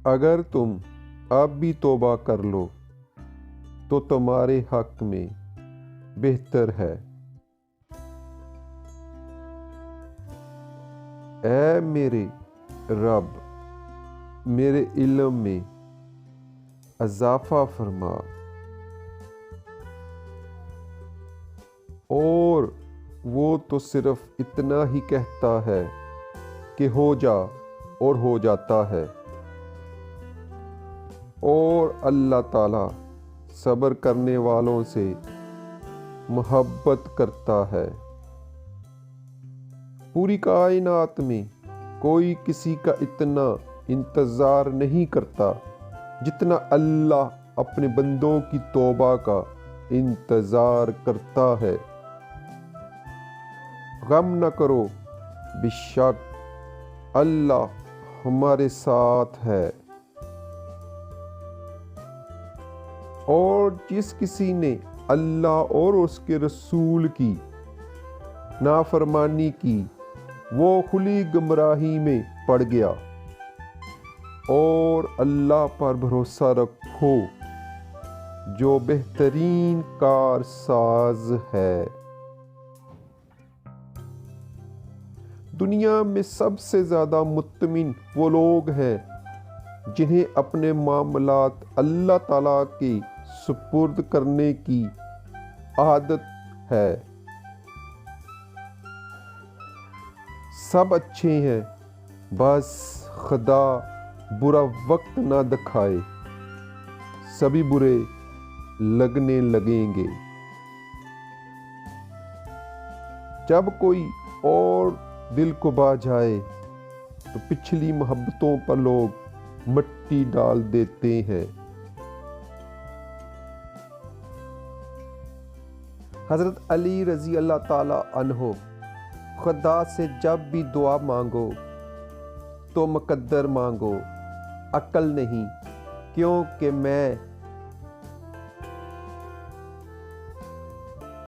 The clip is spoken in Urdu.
اگر تم اب بھی توبہ کر لو تو تمہارے حق میں بہتر ہے۔ اے میرے رب، میرے علم میں اضافہ فرما اور وہ تو صرف اتنا ہی کہتا ہے کہ ہو جا اور ہو جاتا ہے، اور اللہ تعالیٰ صبر کرنے والوں سے محبت کرتا ہے۔ پوری کائنات میں کوئی کسی کا اتنا انتظار نہیں کرتا جتنا اللہ اپنے بندوں کی توبہ کا انتظار کرتا ہے۔ غم نہ کرو، بے شک اللہ ہمارے ساتھ ہے، اور جس کسی نے اللہ اور اس کے رسول کی نافرمانی کی وہ کھلی گمراہی میں پڑ گیا، اور اللہ پر بھروسہ رکھو جو بہترین کار ساز ہے۔ دنیا میں سب سے زیادہ مطمئن وہ لوگ ہیں جنہیں اپنے معاملات اللہ تعالیٰ کے سپرد کرنے کی عادت ہے۔ سب اچھے ہیں، بس خدا برا وقت نہ دکھائے، سبھی برے لگنے لگیں گے۔ جب کوئی اور دل کو بھا جائے تو پچھلی محبتوں پر لوگ مٹی ڈال دیتے ہیں۔ حضرت علی رضی اللہ تعالیٰ عنہ خدا سے جب بھی دعا مانگو تو مقدر مانگو، عقل نہیں، کیونکہ میں